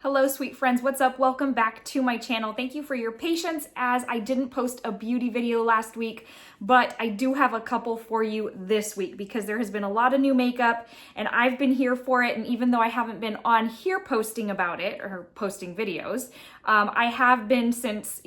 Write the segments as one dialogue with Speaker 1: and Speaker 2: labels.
Speaker 1: Hello, sweet friends. What's up? Welcome back to my channel. Thank you for your patience as I didn't post a beauty video last week, but I do have a couple for you this week because there has been a lot of new makeup and I've been here for it. And even though I haven't been on here posting about it or posting videos, I have been since,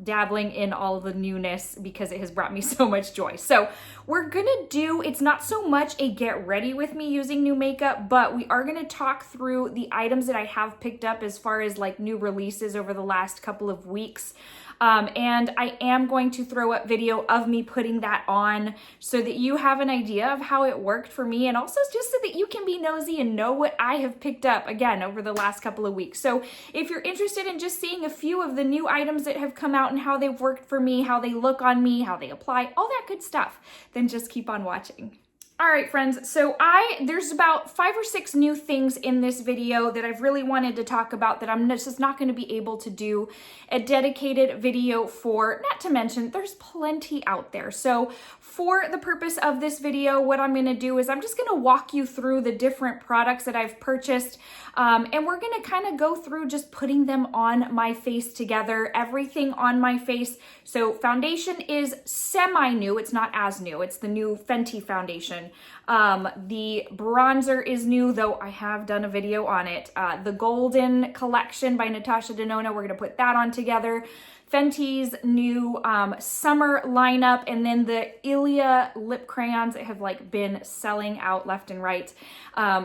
Speaker 1: dabbling in all the newness because it has brought me so much joy. So we're gonna do, it's not so much a get ready with me using new makeup, but we are gonna talk through the items that I have picked up as far as like new releases over the last couple of weeks. And I am going to throw up video of me putting that on so that you have an idea of how it worked for me, and also just so that you can be nosy and know what I have picked up again over the last couple of weeks. So if you're interested in just seeing a few of the new items that have come out and how they've worked for me, how they look on me, how they apply, all that good stuff, then just keep on watching. All right, friends, so there's about 5 or 6 new things in this video that I've really wanted to talk about that I'm just not going to be able to do a dedicated video for, not to mention there's plenty out there. So for the purpose of this video, what I'm going to do is I'm just going to walk you through the different products that I've purchased, and we're going to kind of go through just putting them on my face together, everything on my face. So foundation is semi-new, it's not as new, it's the new Fenty foundation. The bronzer is new, though I have done a video on it. The Golden Collection by Natasha Denona, we're going to put that on together. Fenty's new summer lineup, and then the Ilia lip crayons that have like been selling out left and right.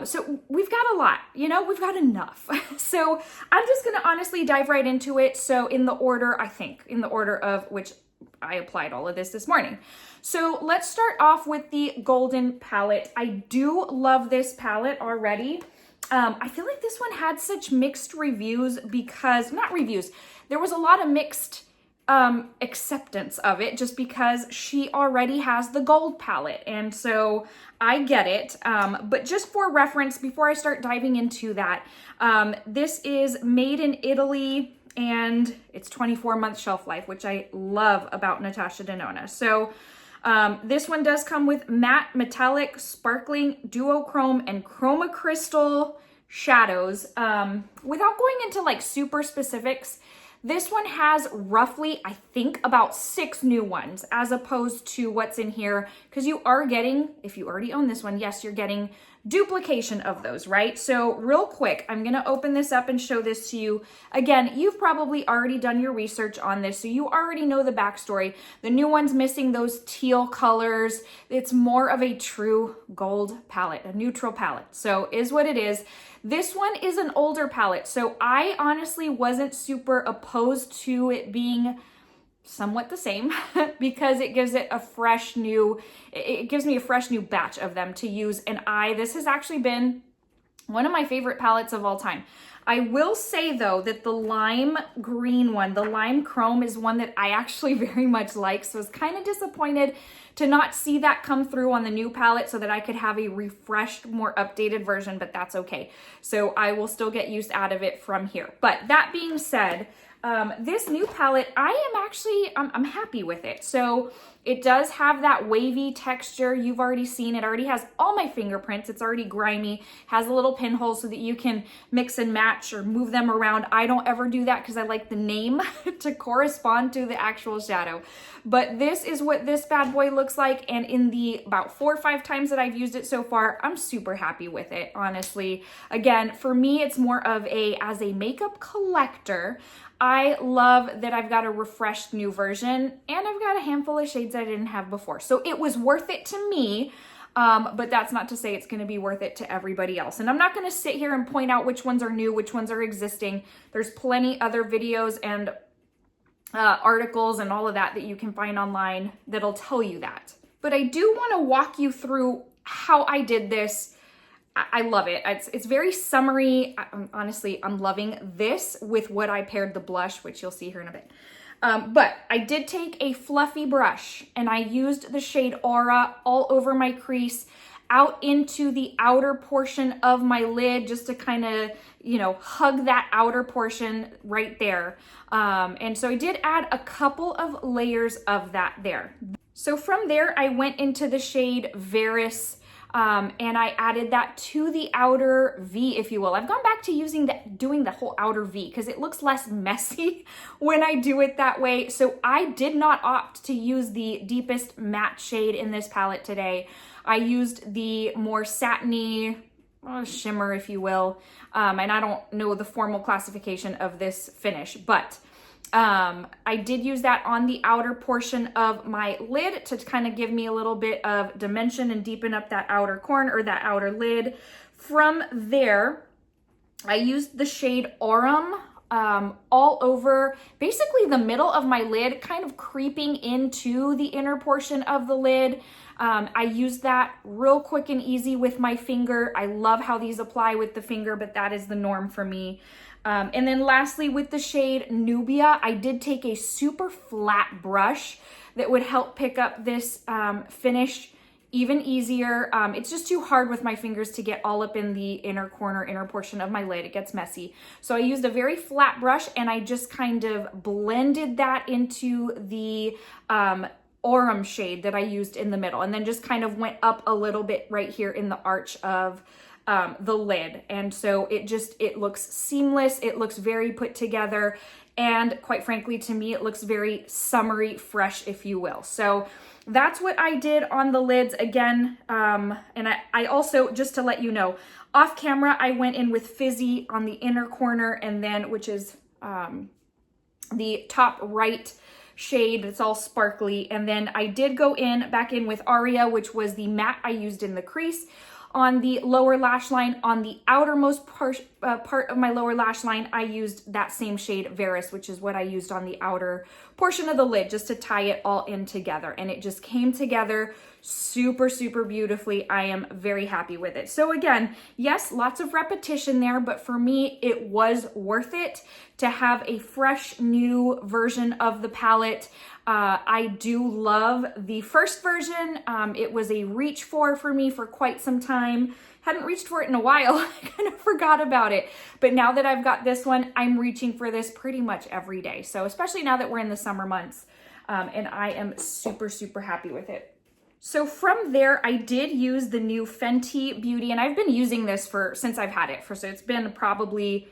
Speaker 1: So we've got a lot, we've got enough. So I'm just going to honestly dive right into it. So in the order of which I applied all of this morning. So let's start off with the Golden palette. I do love this palette already. I feel like this one had such mixed reviews because, not reviews, there was a lot of mixed acceptance of it just because she already has the gold palette. And so I get it. But just for reference, before I start diving into that, this is made in Italy and it's 24-month shelf life, which I love about Natasha Denona. So this one does come with matte, metallic, sparkling, duochrome, and chroma crystal shadows. Without going into like super specifics, this one has roughly, I think, about 6 new ones as opposed to what's in here, because you are getting, if you already own this one, yes, you're getting duplication of those, right? So real quick, I'm going to open this up and show this to you. Again, you've probably already done your research on this, so you already know the backstory. The new one's missing those teal colors. It's more of a true gold palette, a neutral palette. So is what it is. This one is an older palette, so I honestly wasn't super opposed to it being somewhat the same because it gives it a fresh new, it gives me a fresh new batch of them to use. And this has actually been one of my favorite palettes of all time. I will say though that the lime green one, the lime chrome, is one that I actually very much like. So I was kind of disappointed to not see that come through on the new palette so that I could have a refreshed, more updated version, but that's okay. So I will still get use out of it from here. But that being said, this new palette, I'm happy with it. So it does have that wavy texture. You've already seen it. Already has all my fingerprints. It's already grimy, has a little pinhole so that you can mix and match or move them around. I don't ever do that because I like the name to correspond to the actual shadow. But this is what this bad boy looks like. And in the about 4 or 5 times that I've used it so far, I'm super happy with it, honestly. Again, for me, it's more of as a makeup collector, I love that I've got a refreshed new version and I've got a handful of shades I didn't have before. So it was worth it to me, but that's not to say it's going to be worth it to everybody else. And I'm not going to sit here and point out which ones are new, which ones are existing. There's plenty other videos and articles and all of that you can find online that'll tell you that. But I do want to walk you through how I did this. I love it. It's very summery. Honestly, I'm loving this with what I paired the blush, which you'll see here in a bit. But I did take a fluffy brush and I used the shade Aura all over my crease, out into the outer portion of my lid, just to kind of, hug that outer portion right there. And so I did add a couple of layers of that there. So from there, I went into the shade Veris and I added that to the outer V, if you will. I've gone back to doing the whole outer V because it looks less messy when I do it that way. So I did not opt to use the deepest matte shade in this palette today. I used the more satiny shimmer, if you will. And I don't know the formal classification of this finish, but I did use that on the outer portion of my lid to kind of give me a little bit of dimension and deepen up that outer corner or that outer lid. From there, I used the shade Aurum all over basically the middle of my lid, kind of creeping into the inner portion of the lid. I used that real quick and easy with my finger. I love how these apply with the finger, but that is the norm for me. And then lastly, with the shade Nubia, I did take a super flat brush that would help pick up this finish even easier. It's just too hard with my fingers to get all up in the inner portion of my lid. It gets messy. So I used a very flat brush and I just kind of blended that into the Aurum shade that I used in the middle, and then just kind of went up a little bit right here in the arch of the lid. And so it looks seamless. It looks very put together. And quite frankly, to me, it looks very summery, fresh, if you will. So that's what I did on the lids again. And I also, just to let you know, off camera, I went in with Fizzy on the inner corner, and then, which is the top right shade. It's all sparkly. And then I did go back in with Aria, which was the matte I used in the crease on the lower lash line. On the outermost part of my lower lash line, I used that same shade Veris, which is what I used on the outer portion of the lid, just to tie it all in together. And it just came together super, super beautifully. I am very happy with it. So again, yes, lots of repetition there, but for me, it was worth it to have a fresh new version of the palette. I do love the first version. It was a reach for me for quite some time. Hadn't reached for it in a while. I kind of forgot about it. But now that I've got this one, I'm reaching for this pretty much every day. So especially now that we're in the summer months, and I am super, super happy with it. So from there, I did use the new Fenty Beauty, and I've been using this since I've had it. So it's been probably,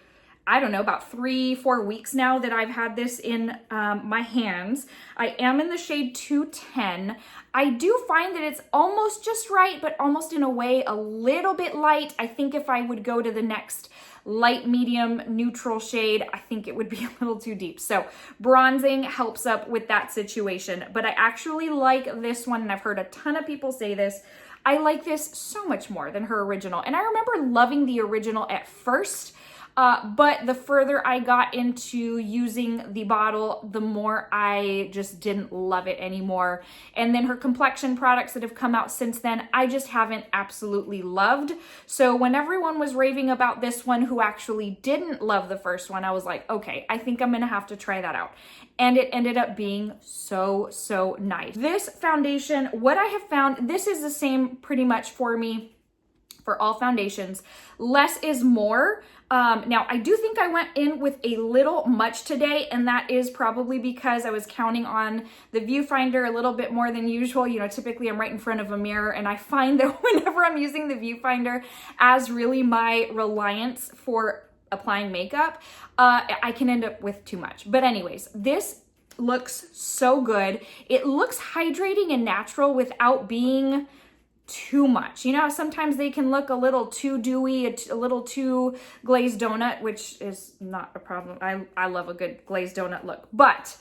Speaker 1: I don't know, about 3-4 weeks now that I've had this in my hands. I am in the shade 210. I do find that it's almost just right, but almost in a way a little bit light. I think if I would go to the next light, medium, neutral shade, I think it would be a little too deep. So bronzing helps up with that situation. But I actually like this one, and I've heard a ton of people say this. I like this so much more than her original. And I remember loving the original at first, but the further I got into using the bottle, the more I just didn't love it anymore. And then her complexion products that have come out since then, I just haven't absolutely loved. So when everyone was raving about this one who actually didn't love the first one, I was like, okay, I think I'm gonna have to try that out. And it ended up being so, so nice. This foundation, what I have found, this is the same pretty much for me for all foundations. Less is more. Now, I do think I went in with a little much today, and that is probably because I was counting on the viewfinder a little bit more than usual. You know, typically I'm right in front of a mirror, and I find that whenever I'm using the viewfinder as really my reliance for applying makeup, I can end up with too much. But anyways, this looks so good. It looks hydrating and natural without being too much. You know, sometimes they can look a little too dewy, a little too glazed donut, which is not a problem. I love a good glazed donut look, but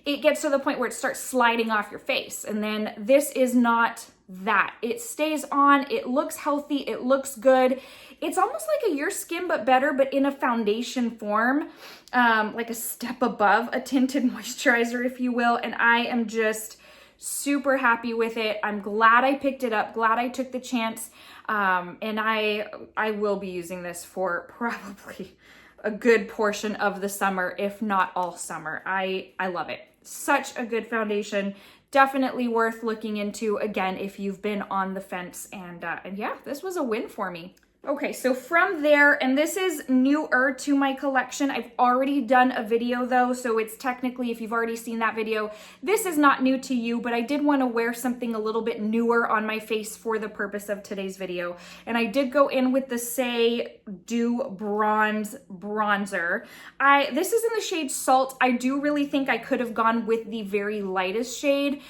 Speaker 1: it gets to the point where it starts sliding off your face. And then this is not that. It stays on, it looks healthy, it looks good. It's almost like a Your Skin but better, but in a foundation form, like a step above a tinted moisturizer, if you will. And I am just super happy with it. I'm glad I picked it up, glad I took the chance. And I will be using this for probably a good portion of the summer, if not all summer. I love it. Such a good foundation. Definitely worth looking into, again, if you've been on the fence. And yeah, this was a win for me. Okay, so from there, and this is newer to my collection. I've already done a video though, so it's technically, if you've already seen that video, this is not new to you, but I did want to wear something a little bit newer on my face for the purpose of today's video. And I did go in with the Say Do Bronze Bronzer. This is in the shade Salt. I do really think I could have gone with the very lightest shade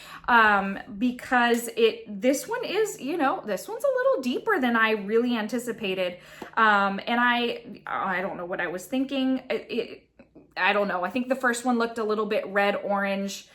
Speaker 1: because this one is, you know, this one's a little deeper than I really anticipated. And I don't know what I was thinking. I don't know. I think the first one looked a little bit red orange.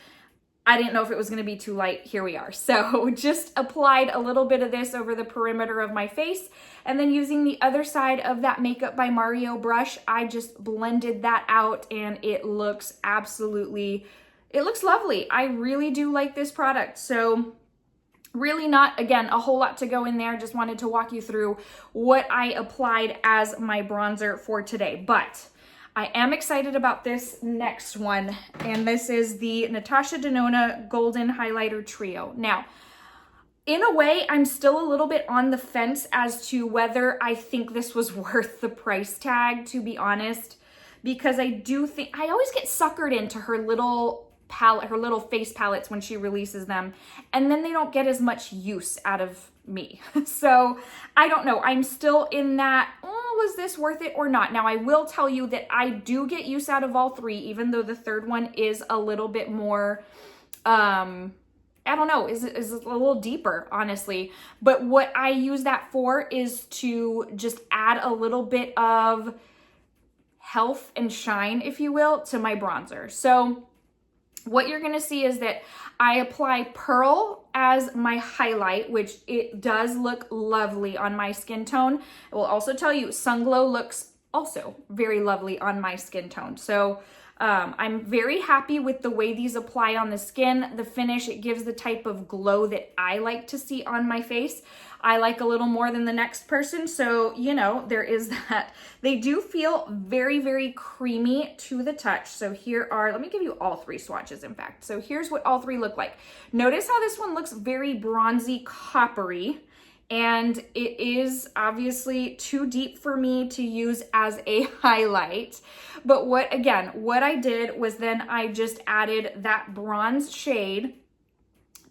Speaker 1: I didn't know if it was going to be too light. Here we are. So just applied a little bit of this over the perimeter of my face. And then using the other side of that Makeup by Mario brush, I just blended that out and it looks absolutely, it looks lovely. I really do like this product. So really not, again, a whole lot to go in there. Just wanted to walk you through what I applied as my bronzer for today. But I am excited about this next one. And this is the Natasha Denona Golden Highlighter Trio. Now, in a way, I'm still a little bit on the fence as to whether I think this was worth the price tag, to be honest. Because I do think, I always get suckered into her little palette, her little face palettes when she releases them, and then they don't get as much use out of me. So I don't know. I'm still in that, oh, was this worth it or not? Now I will tell you that I do get use out of all three, even though the third one is a little bit more, I don't know, is a little deeper, honestly. But what I use that for is to just add a little bit of health and shine, if you will, to my bronzer. So what you're going to see is that I apply Pearl as my highlight, which it does look lovely on my skin tone. I will also tell you, Sunglow looks also very lovely on my skin tone. So I'm very happy with the way these apply on the skin. The finish, it gives the type of glow that I like to see on my face. I like a little more than the next person, so, you know, there is that. They do feel very, very creamy to the touch. So here are, let me give you all three swatches, in fact. So here's what all three look like. Notice how this one looks very bronzy, coppery, and it is obviously too deep for me to use as a highlight. But what I did was then I just added that bronze shade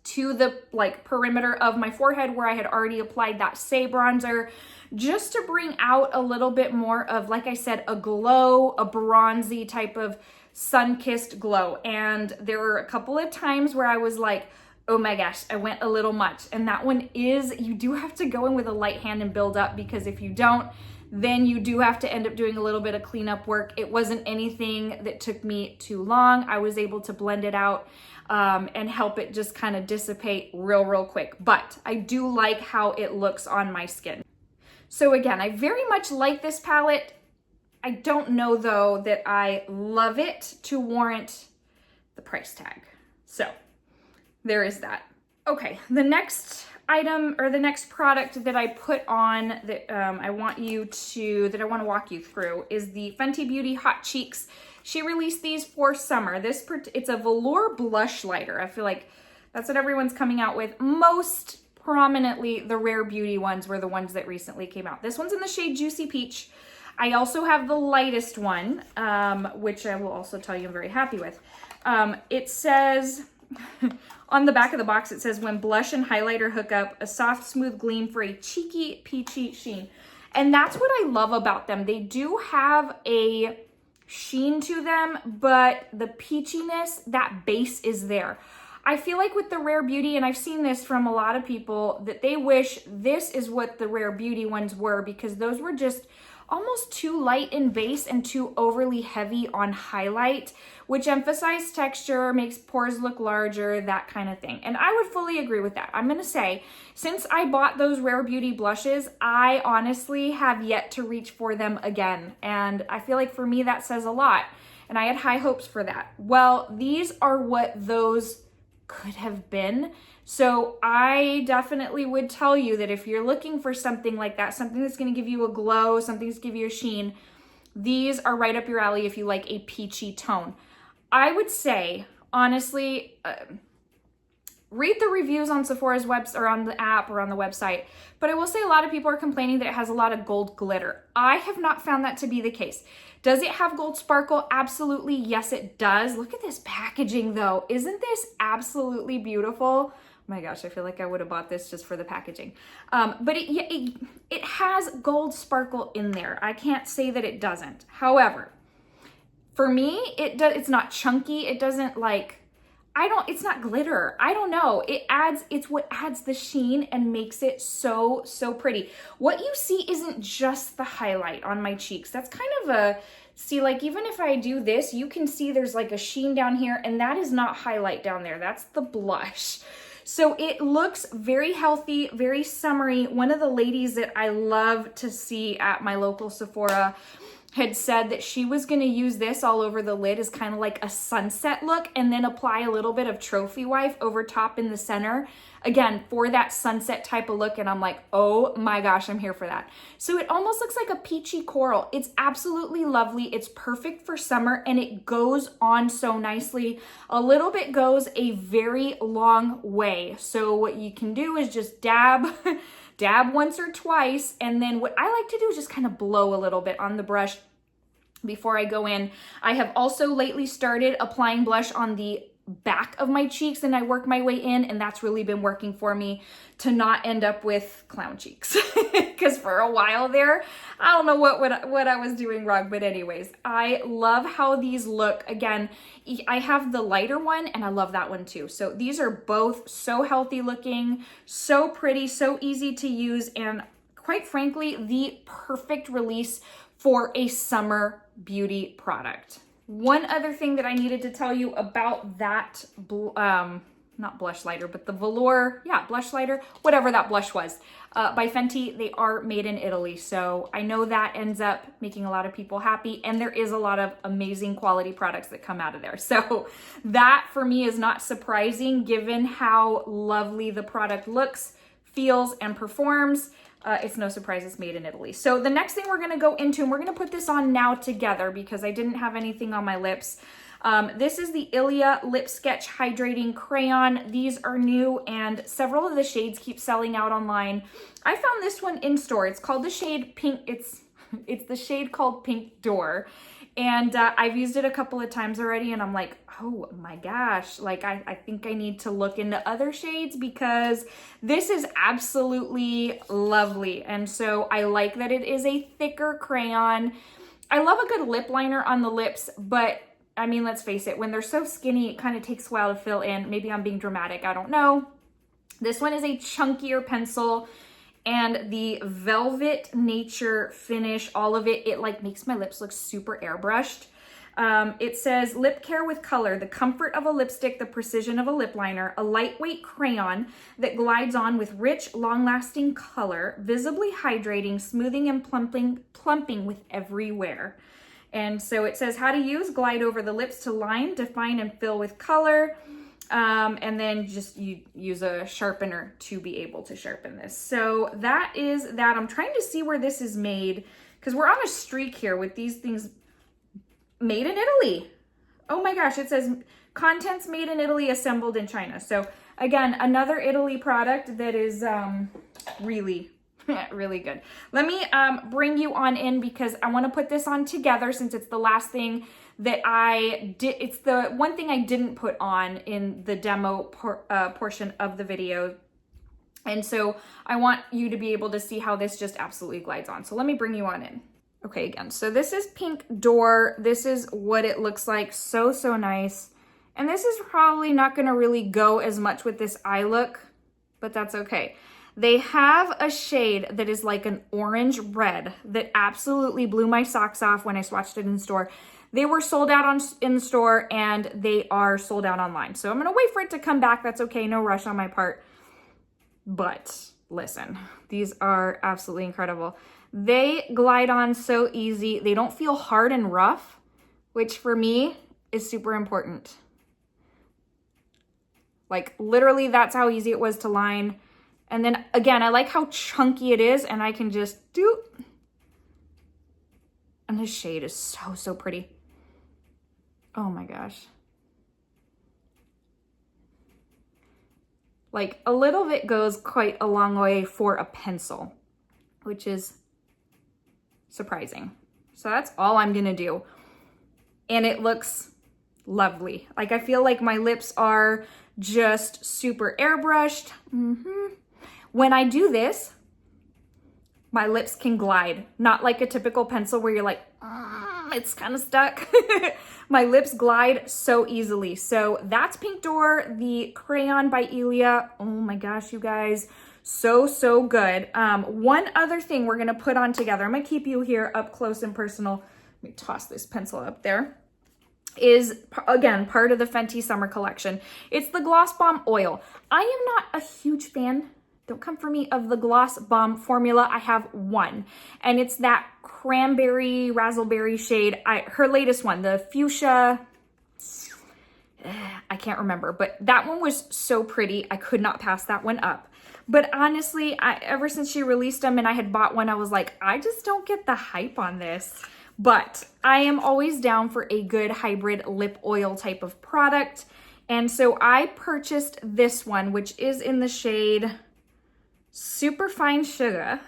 Speaker 1: to the perimeter of my forehead where I had already applied that Say bronzer, just to bring out a little bit more of, like I said, a glow, a bronzy type of sun-kissed glow. And there were a couple of times where I was like, oh my gosh, I went a little much. And that one is, you do have to go in with a light hand and build up, because if you don't, then you do have to end up doing a little bit of cleanup work. It wasn't anything that took me too long. I was able to blend it out and help it just kind of dissipate real quick. But I do like how it looks on my skin. So again, I very much like this palette. I don't know though that I love it to warrant the price tag. So there is that. Okay, the next item, or the next product that I put on that I want to walk you through is the Fenty Beauty Hot Cheeks. She released these for summer. It's a velour blush lighter. I feel like that's what everyone's coming out with. Most prominently, the Rare Beauty ones were the ones that recently came out. This one's in the shade Juicy Peach. I also have the lightest one, which I will also tell you I'm very happy with. It says, on the back of the box, it says, when blush and highlighter hook up, a soft, smooth gleam for a cheeky, peachy sheen. And that's what I love about them. They do have a sheen to them, but the peachiness, that base is there. I feel like with the Rare Beauty, and I've seen this from a lot of people, that they wish this is what the Rare Beauty ones were, because those were just almost too light in base and too overly heavy on highlight, which emphasized texture, makes pores look larger, that kind of thing. And I would fully agree with that. I'm gonna say, since I bought those Rare Beauty blushes, I honestly have yet to reach for them again. And I feel like for me, that says a lot. And I had high hopes for that. Well, these are what those could have been. So I definitely would tell you that if you're looking for something like that, something that's going to give you a glow, something that's give you a sheen, these are right up your alley if you like a peachy tone. I would say, honestly, read the reviews on Sephora's website or on the app or on the website, but I will say a lot of people are complaining that it has a lot of gold glitter. I have not found that to be the case. Does it have gold sparkle? Absolutely, yes it does. Look at this packaging though. Isn't this absolutely beautiful? Oh my gosh, I feel like I would have bought this just for the packaging. But it has gold sparkle in there. I can't say that it doesn't. However, for me, it's not chunky. It doesn't like, it's not glitter. I don't know. It's what adds the sheen and makes it so, so pretty. What you see isn't just the highlight on my cheeks. That's kind of see, like even if I do this, you can see there's like a sheen down here, and that is not highlight down there. That's the blush. So it looks very healthy, very summery. One of the ladies that I love to see at my local Sephora had said that she was going to use this all over the lid as kind of like a sunset look, and then apply a little bit of Trophy Wife over top in the center, again, for that sunset type of look. And I'm like, oh my gosh, I'm here for that. So it almost looks like a peachy coral. It's absolutely lovely. It's perfect for summer, and it goes on so nicely. A little bit goes a very long way. So what you can do is just dab once or twice, and then what I like to do is just kind of blow a little bit on the brush before I go in. I have also lately started applying blush on the back of my cheeks, and I work my way in, and that's really been working for me to not end up with clown cheeks. Because for a while there, I don't know what I was doing wrong, but anyways, I love how these look. Again, I have the lighter one, and I love that one too. So these are both so healthy looking, so pretty, so easy to use, and quite frankly, the perfect release for a summer beauty product. One other thing that I needed to tell you about that, not Blushlighter, but the Velour, Blushlighter, whatever that blush was, by Fenty. They are made in Italy. So I know that ends up making a lot of people happy, and there is a lot of amazing quality products that come out of there. So that for me is not surprising given how lovely the product looks, feels, and performs. It's no surprise it's made in Italy. So the next thing we're going to go into, and we're going to put this on now together because I didn't have anything on my lips. This is the Ilia Lip Sketch Hydrating Crayon. These are new, and several of the shades keep selling out online. I found this one in store. It's called the shade Pink. It's the shade called Pink Door. And I've used it a couple of times already, and I'm like, oh my gosh, like I think I need to look into other shades because this is absolutely lovely. And so I like that it is a thicker crayon. I love a good lip liner on the lips, but I mean, let's face it, when they're so skinny, it kind of takes a while to fill in. Maybe I'm being dramatic, I don't know. This one is a chunkier pencil. And the velvet nature finish, all of it, it like makes my lips look super airbrushed. It says lip care with color, the comfort of a lipstick, the precision of a lip liner, a lightweight crayon that glides on with rich, long-lasting color, visibly hydrating, smoothing, and plumping with every wear. And so it says how to use, glide over the lips to line, define, and fill with color. And then just you use a sharpener to be able to sharpen this. So that is that. I'm trying to see where this is made because we're on a streak here with these things made in Italy. Oh my gosh, it says contents made in Italy, assembled in China. So again, another Italy product that is really, really good. Let me bring you on in because I want to put this on together since it's the last thing that I did. It's the one thing I didn't put on in the demo portion of the video. And so I want you to be able to see how this just absolutely glides on. So let me bring you on in. Okay, again, so this is Pink Door. This is what it looks like. So, so nice. And this is probably not gonna really go as much with this eye look, but that's okay. They have a shade that is like an orange red that absolutely blew my socks off when I swatched it in the store. They were sold out in the store, and they are sold out online. So I'm gonna wait for it to come back. That's okay, no rush on my part. But listen, these are absolutely incredible. They glide on so easy. They don't feel hard and rough, which for me is super important. Like literally that's how easy it was to line. And then again, I like how chunky it is, and I can just do. And this shade is so, so pretty. Oh my gosh. Like a little bit goes quite a long way for a pencil, which is surprising. So that's all I'm gonna do. And it looks lovely. Like I feel like my lips are just super airbrushed. When I do this, my lips can glide. Not like a typical pencil where you're like, it's kind of stuck. My lips glide so easily. So that's Pink Door, the crayon by Ilia. Oh my gosh, you guys. So good. One other thing we're gonna put on together, I'm gonna keep you here up close and personal. Let me toss this pencil up there. Is, again, part of the Fenty summer collection. It's the Gloss Bomb Oil. I am not a huge fan, don't come for me, of the Gloss Bomb formula. I have one, and it's that cranberry razzleberry shade. Her latest one, the fuchsia, I can't remember, but that one was so pretty. I could not pass that one up. But honestly, ever since she released them and I had bought one, I was like, I just don't get the hype on this. But I am always down for a good hybrid lip oil type of product. And so I purchased this one, which is in the shade Super Fine Sugar.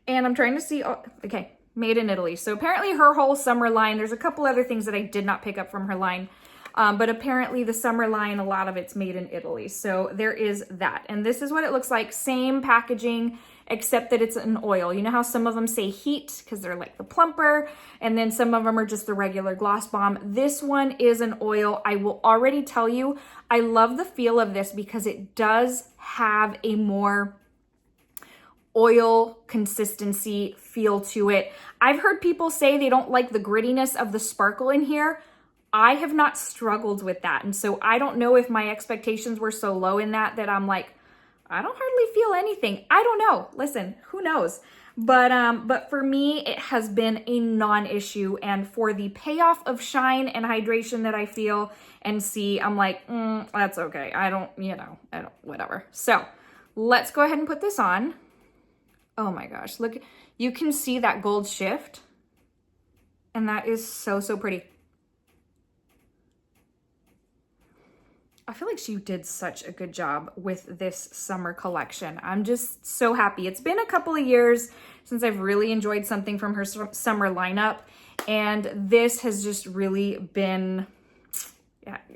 Speaker 1: And I'm trying to see, oh, okay, made in Italy. So apparently her whole summer line, there's a couple other things that I did not pick up from her line. But apparently the summer line, a lot of it's made in Italy. So there is that. And this is what it looks like. Same packaging, except that it's an oil. You know how some of them say heat because they're like the plumper, and then some of them are just the regular Gloss Bomb. This one is an oil. I will already tell you, I love the feel of this because it does have a more oil consistency feel to it. I've heard people say they don't like the grittiness of the sparkle in here. I have not struggled with that. And so I don't know if my expectations were so low in that I'm like, I don't hardly feel anything. I don't know. Listen, who knows? But for me, it has been a non-issue. And for the payoff of shine and hydration that I feel and see, I'm like, that's okay. I don't, whatever. So let's go ahead and put this on. Oh my gosh, look, you can see that gold shift. And that is so pretty. I feel like she did such a good job with this summer collection. I'm just so happy. It's been a couple of years since I've really enjoyed something from her summer lineup. And this has just really been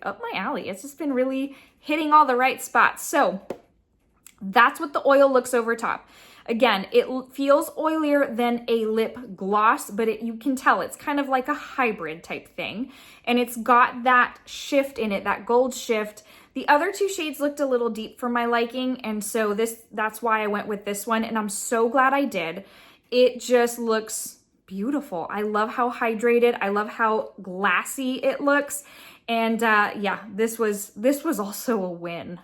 Speaker 1: up my alley. It's just been really hitting all the right spots. So that's what the oil looks over top. Again, it feels oilier than a lip gloss, but you can tell it's kind of like a hybrid type thing. And it's got that shift in it, that gold shift. The other two shades looked a little deep for my liking, and so that's why I went with this one, and I'm so glad I did. It just looks beautiful. I love how hydrated, I love how glassy it looks, and yeah, this was also a win.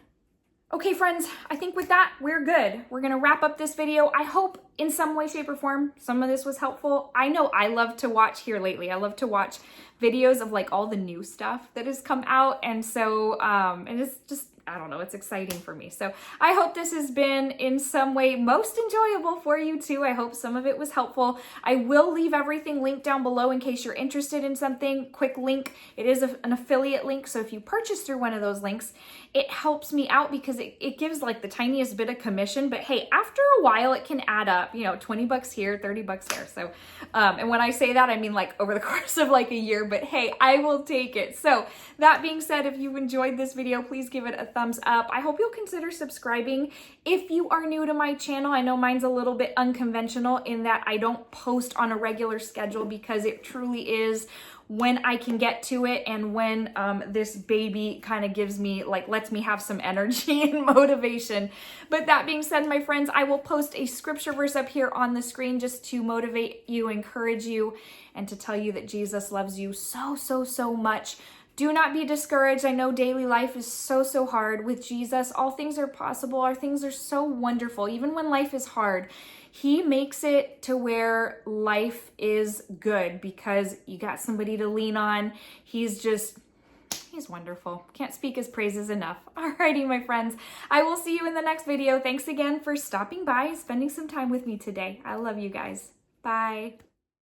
Speaker 1: Okay, friends, I think with that, we're good. We're gonna wrap up this video. I hope in some way, shape, or form, some of this was helpful. I know I love to watch here lately. I love to watch videos of like all the new stuff that has come out. And so, and it's just, I don't know, it's exciting for me. So I hope this has been in some way most enjoyable for you too. I hope some of it was helpful. I will leave everything linked down below in case you're interested in something. Quick link, it is an affiliate link. So if you purchase through one of those links, it helps me out because it gives like the tiniest bit of commission, but hey, after a while it can add up, 20 bucks here, 30 bucks there. So, and when I say that, I mean like over the course of like a year, but hey, I will take it. So that being said, if you enjoyed this video, please give it a thumbs up. I hope you'll consider subscribing if you are new to my channel. I know mine's a little bit unconventional in that I don't post on a regular schedule because it truly is when I can get to it and when this baby kind of gives me, lets me have some energy and motivation. But that being said, my friends, I will post a scripture verse up here on the screen just to motivate you, encourage you, and to tell you that Jesus loves you so much. Do not be discouraged. I know daily life is so hard. With Jesus, all things are possible. Our things are so wonderful. Even when life is hard, He makes it to where life is good because you got somebody to lean on. He's wonderful. Can't speak His praises enough. Alrighty, my friends. I will see you in the next video. Thanks again for stopping by, spending some time with me today. I love you guys. Bye.